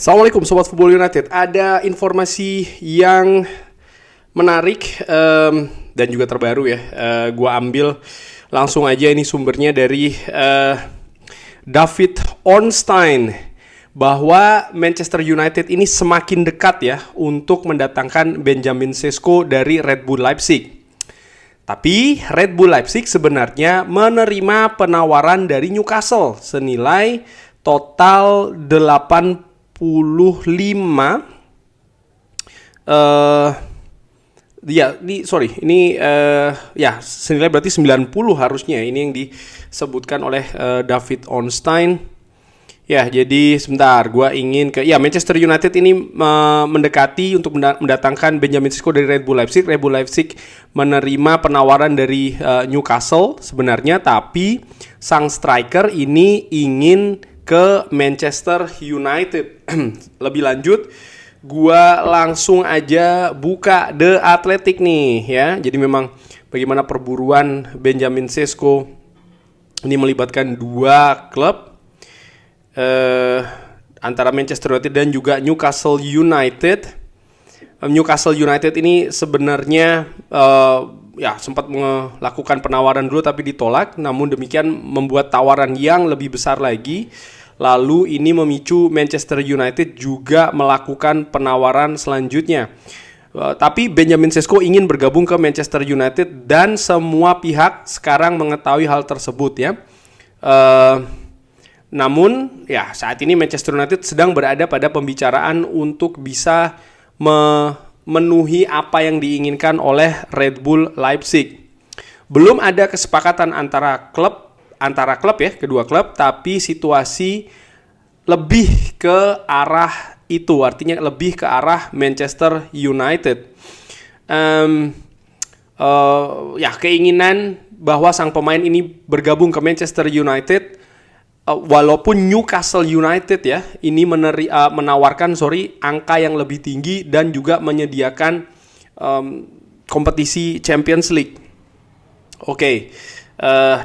Assalamualaikum Sobat Football United. Ada informasi yang menarik dan juga terbaru ya. Gua ambil langsung aja, ini sumbernya dari David Ornstein, bahwa Manchester United ini semakin dekat ya untuk mendatangkan Benjamin Sesko dari Red Bull Leipzig. Tapi Red Bull Leipzig sebenarnya menerima penawaran dari Newcastle senilai total 85 senilai berarti 90 harusnya. Ini yang disebutkan oleh David Ornstein. Ya, jadi sebentar, gue ingin Manchester United ini mendekati untuk mendatangkan Benjamin Sesko dari Red Bull Leipzig. Red Bull Leipzig menerima penawaran dari Newcastle sebenarnya, tapi sang striker ini ingin ke Manchester United. Lebih lanjut, gua langsung aja buka The Athletic nih ya. Jadi memang bagaimana perburuan Benjamin Sesko ini melibatkan dua klub, antara Manchester United dan juga Newcastle United. Newcastle United ini sebenarnya sempat melakukan penawaran dulu tapi ditolak. Namun demikian membuat tawaran yang lebih besar lagi. Lalu ini memicu Manchester United juga melakukan penawaran selanjutnya. Tapi Benjamin Sesko ingin bergabung ke Manchester United dan semua pihak sekarang mengetahui hal tersebut ya. Namun ya, saat ini Manchester United sedang berada pada pembicaraan untuk bisa memenuhi apa yang diinginkan oleh Red Bull Leipzig. Belum ada kesepakatan antara klub ya, kedua klub, tapi situasi lebih ke arah itu, artinya lebih ke arah Manchester United. Keinginan bahwa sang pemain ini bergabung ke Manchester United, walaupun Newcastle United ya ini menawarkan angka yang lebih tinggi dan juga menyediakan kompetisi Champions League.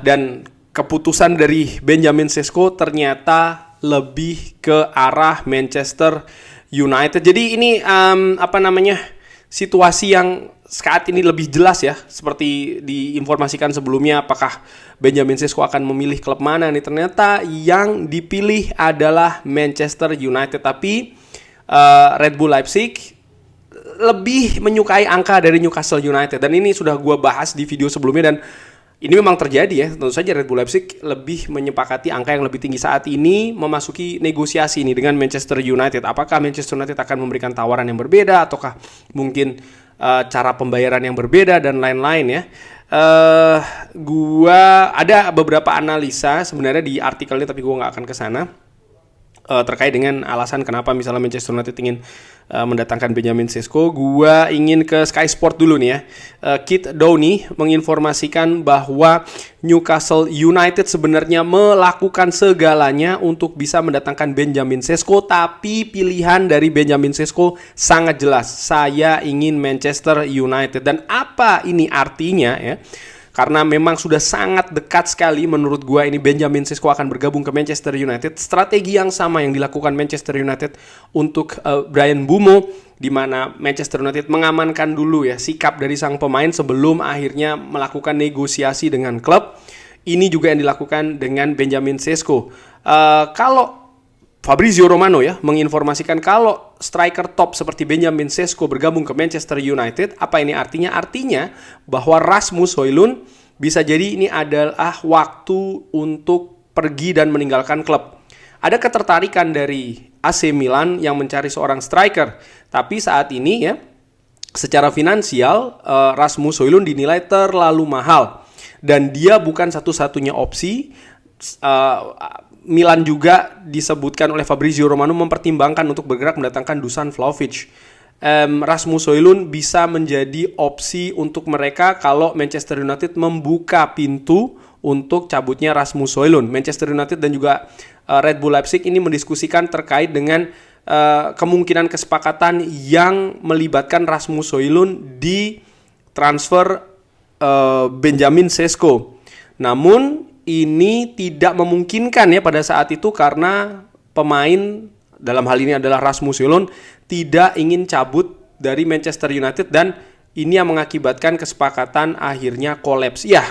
Dan keputusan dari Benjamin Sesko ternyata lebih ke arah Manchester United. Jadi ini situasi yang saat ini lebih jelas ya, seperti diinformasikan sebelumnya, apakah Benjamin Sesko akan memilih klub mana nih. Ternyata yang dipilih adalah Manchester United, tapi Red Bull Leipzig lebih menyukai angka dari Newcastle United, dan ini sudah gue bahas di video sebelumnya, dan ini memang terjadi ya. Tentu saja Red Bull Leipzig lebih menyepakati angka yang lebih tinggi. Saat ini memasuki negosiasi ini dengan Manchester United. Apakah Manchester United akan memberikan tawaran yang berbeda, ataukah mungkin cara pembayaran yang berbeda dan lain-lain ya. Gua ada beberapa analisa sebenarnya di artikelnya, tapi gua nggak akan ke sana. Terkait dengan alasan kenapa misalnya Manchester United ingin mendatangkan Benjamin Sesko. Gua ingin ke Sky Sport dulu nih ya. Keith Downey menginformasikan bahwa Newcastle United sebenarnya melakukan segalanya untuk bisa mendatangkan Benjamin Sesko, tapi pilihan dari Benjamin Sesko sangat jelas. Saya ingin Manchester United. Dan apa ini artinya ya? Karena memang sudah sangat dekat sekali menurut gua ini Benjamin Sesko akan bergabung ke Manchester United. Strategi yang sama yang dilakukan Manchester United untuk Bryan Mbeumo, di mana Manchester United mengamankan dulu ya sikap dari sang pemain sebelum akhirnya melakukan negosiasi dengan klub. Ini juga yang dilakukan dengan Benjamin Sesko. Kalau Fabrizio Romano ya menginformasikan kalau striker top seperti Benjamin Sesko bergabung ke Manchester United, apa ini artinya? Artinya bahwa Rasmus Højlund bisa jadi ini adalah waktu untuk pergi dan meninggalkan klub. Ada ketertarikan dari AC Milan yang mencari seorang striker, tapi saat ini ya secara finansial Rasmus Højlund dinilai terlalu mahal dan dia bukan satu-satunya opsi. Milan juga disebutkan oleh Fabrizio Romano mempertimbangkan untuk bergerak mendatangkan Dusan Vlahovic. Rasmus Højlund bisa menjadi opsi untuk mereka kalau Manchester United membuka pintu untuk cabutnya Rasmus Højlund. Manchester United dan juga Red Bull Leipzig ini mendiskusikan terkait dengan kemungkinan kesepakatan yang melibatkan Rasmus Højlund di transfer Benjamin Sesko. Namun ini tidak memungkinkan ya pada saat itu karena pemain dalam hal ini adalah Rasmus Højlund, tidak ingin cabut dari Manchester United dan ini yang mengakibatkan kesepakatan akhirnya kolaps. Ya,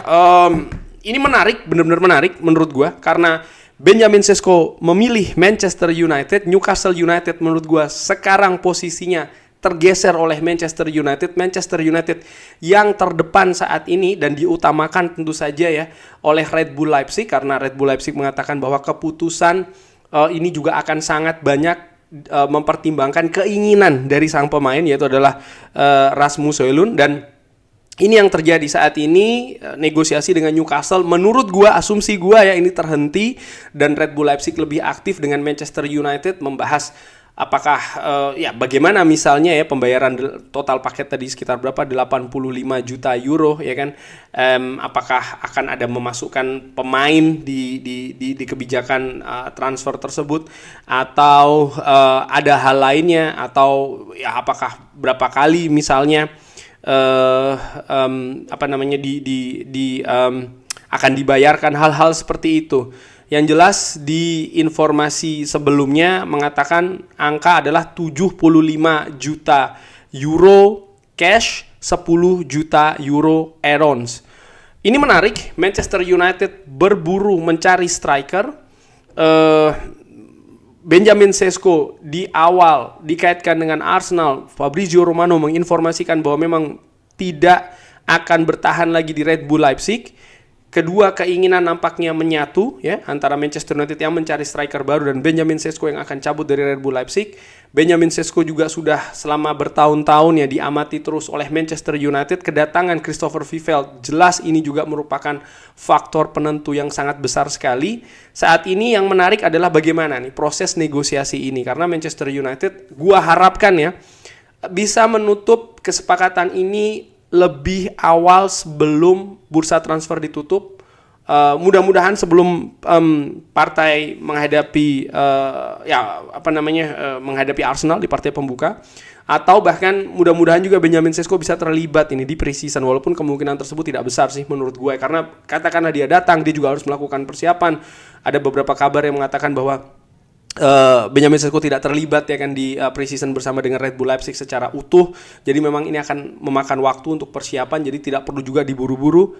ini menarik, benar-benar menarik menurut gue karena Benjamin Sesko memilih Manchester United. Newcastle United menurut gue sekarang posisinya tergeser oleh Manchester United. Manchester United yang terdepan saat ini dan diutamakan tentu saja ya oleh Red Bull Leipzig karena Red Bull Leipzig mengatakan bahwa keputusan ini juga akan sangat banyak mempertimbangkan keinginan dari sang pemain yaitu adalah Rasmus Højlund dan ini yang terjadi saat ini negosiasi dengan Newcastle menurut gua asumsi gua ya ini terhenti dan Red Bull Leipzig lebih aktif dengan Manchester United membahas apakah ya bagaimana misalnya ya pembayaran total paket tadi sekitar berapa 85 juta euro ya kan apakah akan ada memasukkan pemain di kebijakan transfer tersebut atau ada hal lainnya atau ya apakah berapa kali misalnya akan dibayarkan hal-hal seperti itu. Yang jelas di informasi sebelumnya mengatakan angka adalah 75 juta euro cash, 10 juta euro add-ons. Ini menarik, Manchester United berburu mencari striker. Benjamin Sesko di awal dikaitkan dengan Arsenal. Fabrizio Romano menginformasikan bahwa memang tidak akan bertahan lagi di Red Bull Leipzig. Kedua keinginan nampaknya menyatu ya antara Manchester United yang mencari striker baru dan Benjamin Sesko yang akan cabut dari Red Bull Leipzig. Benjamin Sesko juga sudah selama bertahun-tahun ya diamati terus oleh Manchester United. Kedatangan Christopher Vivell jelas ini juga merupakan faktor penentu yang sangat besar sekali. Saat ini yang menarik adalah bagaimana nih proses negosiasi ini karena Manchester United gua harapkan ya bisa menutup kesepakatan ini lebih awal sebelum bursa transfer ditutup. Mudah-mudahan sebelum partai menghadapi menghadapi Arsenal di partai pembuka atau bahkan mudah-mudahan juga Benjamin Sesko bisa terlibat ini di pre-season walaupun kemungkinan tersebut tidak besar sih menurut gue karena katakanlah dia datang dia juga harus melakukan persiapan. Ada beberapa kabar yang mengatakan bahwa Benjamin Sesko tidak terlibat ya kan di pre-season bersama dengan Red Bull Leipzig secara utuh. Jadi memang ini akan memakan waktu untuk persiapan. Jadi tidak perlu juga diburu-buru.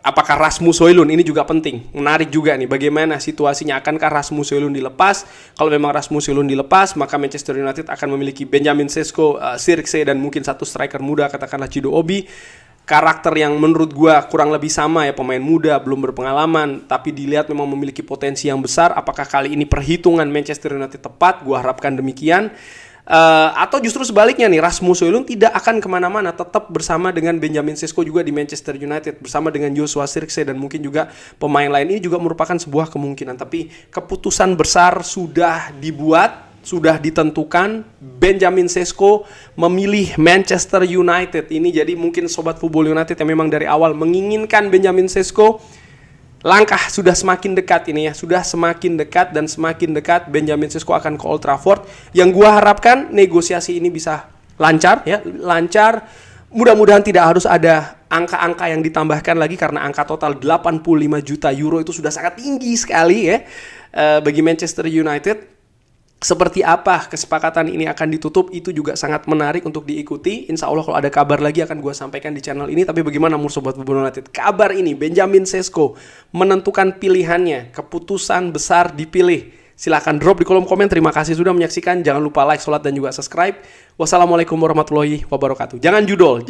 Apakah Rasmus Højlund ini juga penting. Menarik juga nih bagaimana situasinya. Akankah Rasmus Højlund dilepas? Kalau memang Rasmus Højlund dilepas, maka Manchester United akan memiliki Benjamin Sesko, Zirkzee dan mungkin satu striker muda katakanlah Chido Obi. Karakter yang menurut gue kurang lebih sama ya pemain muda belum berpengalaman tapi dilihat memang memiliki potensi yang besar. Apakah kali ini perhitungan Manchester United tepat? Gue harapkan demikian. Atau justru sebaliknya nih Rasmus Højlund tidak akan kemana-mana tetap bersama dengan Benjamin Sesko juga di Manchester United bersama dengan Joshua Zirkzee dan mungkin juga pemain lain. Ini juga merupakan sebuah kemungkinan tapi keputusan besar sudah dibuat. Sudah ditentukan Benjamin Sesko memilih Manchester United. Ini jadi mungkin Sobat Football United yang memang dari awal menginginkan Benjamin Sesko. Langkah sudah semakin dekat ini ya. Sudah semakin dekat dan semakin dekat Benjamin Sesko akan ke Old Trafford. Yang gua harapkan negosiasi ini bisa lancar ya. Lancar. Mudah-mudahan tidak harus ada angka-angka yang ditambahkan lagi karena angka total 85 juta euro itu sudah sangat tinggi sekali ya bagi Manchester United. Seperti apa kesepakatan ini akan ditutup itu juga sangat menarik untuk diikuti. Insya Allah kalau ada kabar lagi akan gue sampaikan di channel ini. Tapi bagaimana Sobat Football United? Kabar ini Benjamin Sesko menentukan pilihannya. Keputusan besar dipilih. Silahkan drop di kolom komen. Terima kasih sudah menyaksikan. Jangan lupa like, sholat, dan juga subscribe. Wassalamualaikum warahmatullahi wabarakatuh. Jangan judol.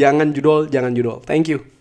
Thank you.